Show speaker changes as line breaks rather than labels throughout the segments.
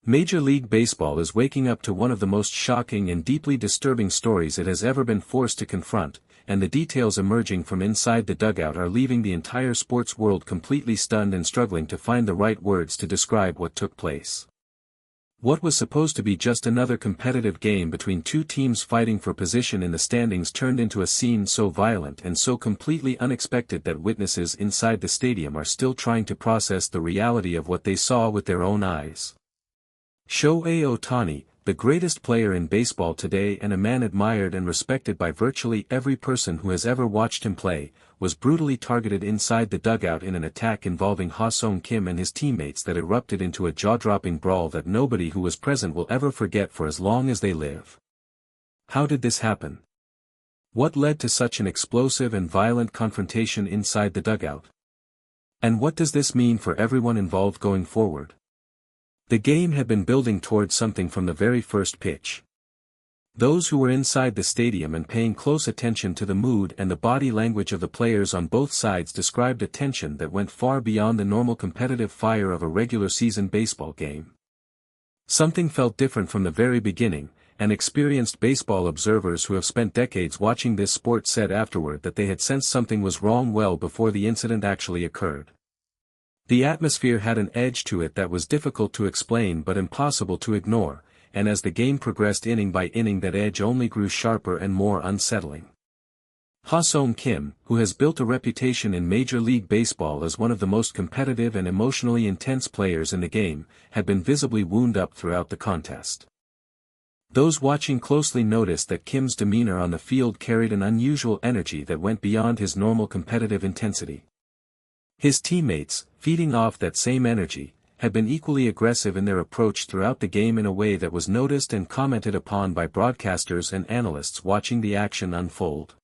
Major League Baseball is waking up to one of the most shocking and deeply disturbing stories it has ever been forced to confront, and the details emerging from inside the dugout are leaving the entire sports world completely stunned and struggling to find the right words to describe what took place. What was supposed to be just another competitive game between two teams fighting for position in the standings turned into a scene so violent and so completely unexpected that witnesses inside the stadium are still trying to process the reality of what they saw with their own eyes. Shohei Ohtani, the greatest player in baseball today and a man admired and respected by virtually every person who has ever watched him play, was brutally targeted inside the dugout in an attack involving Ha-Seong Kim and his teammates that erupted into a jaw-dropping brawl that nobody who was present will ever forget for as long as they live. How did this happen? What led to such an explosive and violent confrontation inside the dugout? And what does this mean for everyone involved going forward? The game had been building towards something from the very first pitch. Those who were inside the stadium and paying close attention to the mood and the body language of the players on both sides described a tension that went far beyond the normal competitive fire of a regular season baseball game. Something felt different from the very beginning, and experienced baseball observers who have spent decades watching this sport said afterward that they had sensed something was wrong well before the incident actually occurred. The atmosphere had an edge to it that was difficult to explain but impossible to ignore, and as the game progressed inning by inning that edge only grew sharper and more unsettling. Ha-Seong Kim, who has built a reputation in Major League Baseball as one of the most competitive and emotionally intense players in the game, had been visibly wound up throughout the contest. Those watching closely noticed that Kim's demeanor on the field carried an unusual energy that went beyond his normal competitive intensity. His teammates, feeding off that same energy, had been equally aggressive in their approach throughout the game in a way that was noticed and commented upon by broadcasters and analysts watching the action unfold.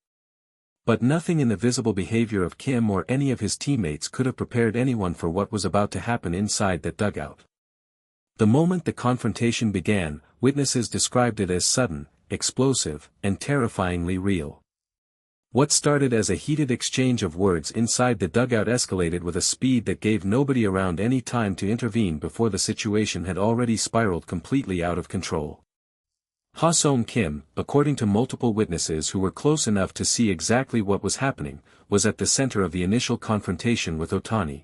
But nothing in the visible behavior of Kim or any of his teammates could have prepared anyone for what was about to happen inside that dugout. The moment the confrontation began, witnesses described it as sudden, explosive, and terrifyingly real. What started as a heated exchange of words inside the dugout escalated with a speed that gave nobody around any time to intervene before the situation had already spiraled completely out of control. Ha-Seong Kim, according to multiple witnesses who were close enough to see exactly what was happening, was at the center of the initial confrontation with Ohtani.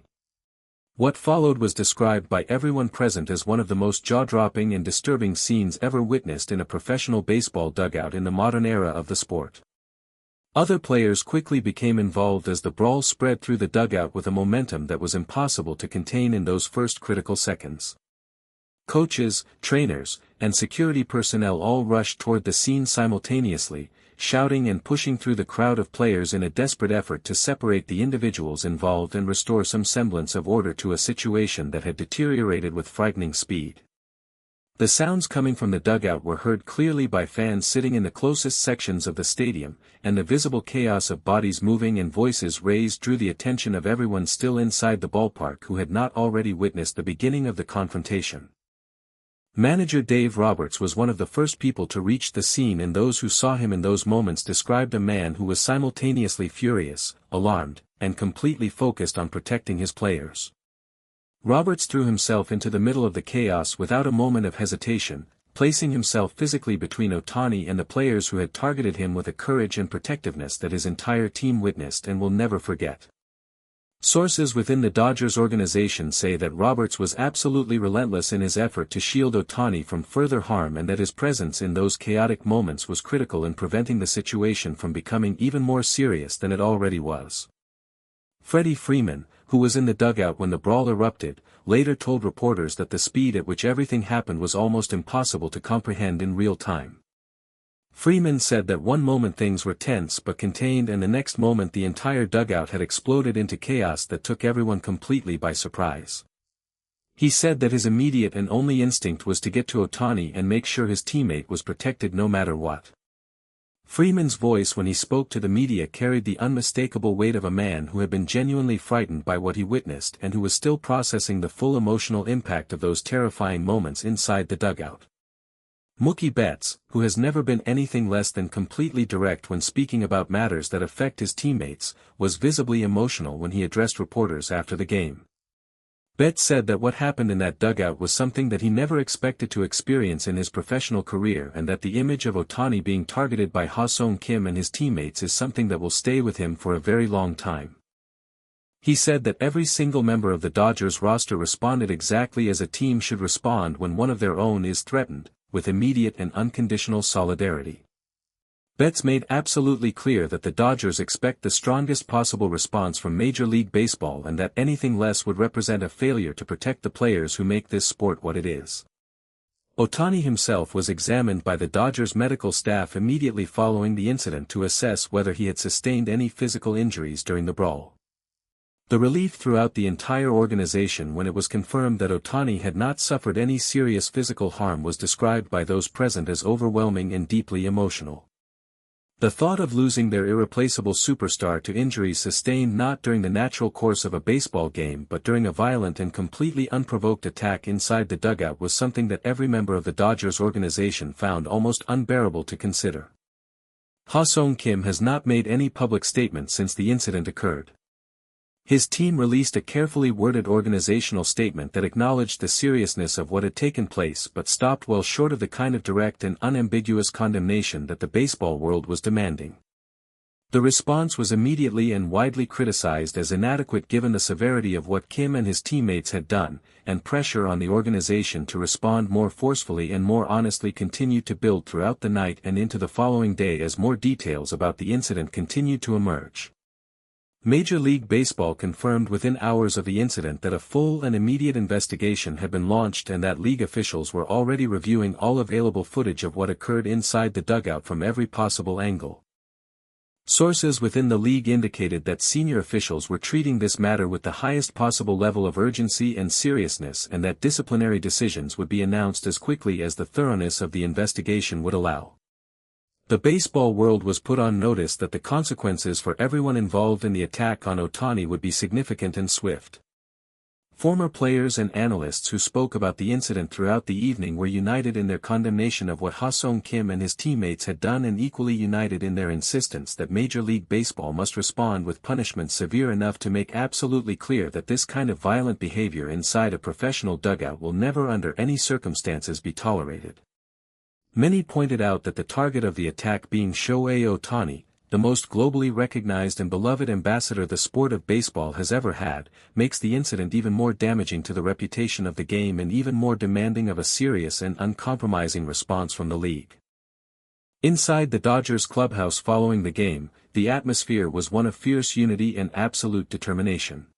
What followed was described by everyone present as one of the most jaw-dropping and disturbing scenes ever witnessed in a professional baseball dugout in the modern era of the sport. Other players quickly became involved as the brawl spread through the dugout with a momentum that was impossible to contain in those first critical seconds. Coaches, trainers, and security personnel all rushed toward the scene simultaneously, shouting and pushing through the crowd of players in a desperate effort to separate the individuals involved and restore some semblance of order to a situation that had deteriorated with frightening speed. The sounds coming from the dugout were heard clearly by fans sitting in the closest sections of the stadium, and the visible chaos of bodies moving and voices raised drew the attention of everyone still inside the ballpark who had not already witnessed the beginning of the confrontation. Manager Dave Roberts was one of the first people to reach the scene, and those who saw him in those moments described a man who was simultaneously furious, alarmed, and completely focused on protecting his players. Roberts threw himself into the middle of the chaos without a moment of hesitation, placing himself physically between Ohtani and the players who had targeted him with a courage and protectiveness that his entire team witnessed and will never forget. Sources within the Dodgers organization say that Roberts was absolutely relentless in his effort to shield Ohtani from further harm, and that his presence in those chaotic moments was critical in preventing the situation from becoming even more serious than it already was. Freddie Freeman, who was in the dugout when the brawl erupted, later told reporters that the speed at which everything happened was almost impossible to comprehend in real time. Freeman said that one moment things were tense but contained, and the next moment the entire dugout had exploded into chaos that took everyone completely by surprise. He said that his immediate and only instinct was to get to Ohtani and make sure his teammate was protected no matter what. Freeman's voice when he spoke to the media carried the unmistakable weight of a man who had been genuinely frightened by what he witnessed and who was still processing the full emotional impact of those terrifying moments inside the dugout. Mookie Betts, who has never been anything less than completely direct when speaking about matters that affect his teammates, was visibly emotional when he addressed reporters after the game. Betts said that what happened in that dugout was something that he never expected to experience in his professional career and that the image of Ohtani being targeted by Ha-Seong Kim and his teammates is something that will stay with him for a very long time. He said that every single member of the Dodgers roster responded exactly as a team should respond when one of their own is threatened, with immediate and unconditional solidarity. Betts made absolutely clear that the Dodgers expect the strongest possible response from Major League Baseball and that anything less would represent a failure to protect the players who make this sport what it is. Ohtani himself was examined by the Dodgers medical staff immediately following the incident to assess whether he had sustained any physical injuries during the brawl. The relief throughout the entire organization when it was confirmed that Ohtani had not suffered any serious physical harm was described by those present as overwhelming and deeply emotional. The thought of losing their irreplaceable superstar to injuries sustained not during the natural course of a baseball game but during a violent and completely unprovoked attack inside the dugout was something that every member of the Dodgers organization found almost unbearable to consider. Ha-Seong Kim has not made any public statement since the incident occurred. His team released a carefully worded organizational statement that acknowledged the seriousness of what had taken place but stopped well short of the kind of direct and unambiguous condemnation that the baseball world was demanding. The response was immediately and widely criticized as inadequate given the severity of what Kim and his teammates had done, and pressure on the organization to respond more forcefully and more honestly continued to build throughout the night and into the following day as more details about the incident continued to emerge. Major League Baseball confirmed within hours of the incident that a full and immediate investigation had been launched and that league officials were already reviewing all available footage of what occurred inside the dugout from every possible angle. Sources within the league indicated that senior officials were treating this matter with the highest possible level of urgency and seriousness and that disciplinary decisions would be announced as quickly as the thoroughness of the investigation would allow. The baseball world was put on notice that the consequences for everyone involved in the attack on Ohtani would be significant and swift. Former players and analysts who spoke about the incident throughout the evening were united in their condemnation of what Ha-Seong Kim and his teammates had done and equally united in their insistence that Major League Baseball must respond with punishment severe enough to make absolutely clear that this kind of violent behavior inside a professional dugout will never under any circumstances be tolerated. Many pointed out that the target of the attack being Shohei Ohtani, the most globally recognized and beloved ambassador the sport of baseball has ever had, makes the incident even more damaging to the reputation of the game and even more demanding of a serious and uncompromising response from the league. Inside the Dodgers clubhouse following the game, the atmosphere was one of fierce unity and absolute determination.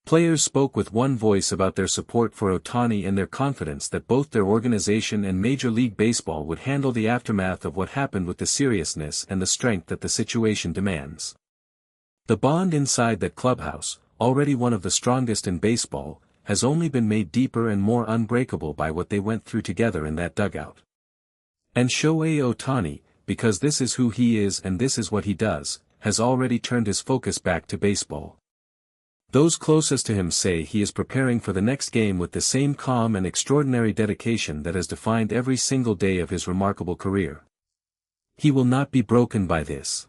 Players spoke with one voice about their support for Ohtani and their confidence that both their organization and Major League Baseball would handle the aftermath of what happened with the seriousness and the strength that the situation demands. The bond inside that clubhouse, already one of the strongest in baseball, has only been made deeper and more unbreakable by what they went through together in that dugout. And Shohei Ohtani, because this is who he is and this is what he does, has already turned his focus back to baseball. Those closest to him say he is preparing for the next game with the same calm and extraordinary dedication that has defined every single day of his remarkable career. He will not be broken by this.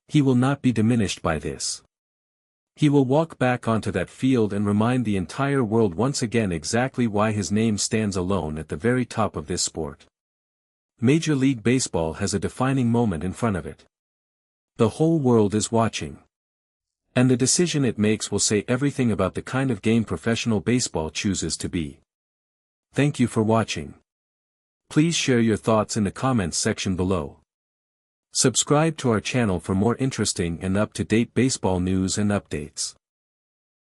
He will not be diminished by this. He will walk back onto that field and remind the entire world once again exactly why his name stands alone at the very top of this sport. Major League Baseball has a defining moment in front of it. The whole world is watching. And the decision it makes will say everything about the kind of game professional baseball chooses to be. Thank you for watching. Please share your thoughts in the comments section below. Subscribe to our channel for more interesting and up-to-date baseball news and updates.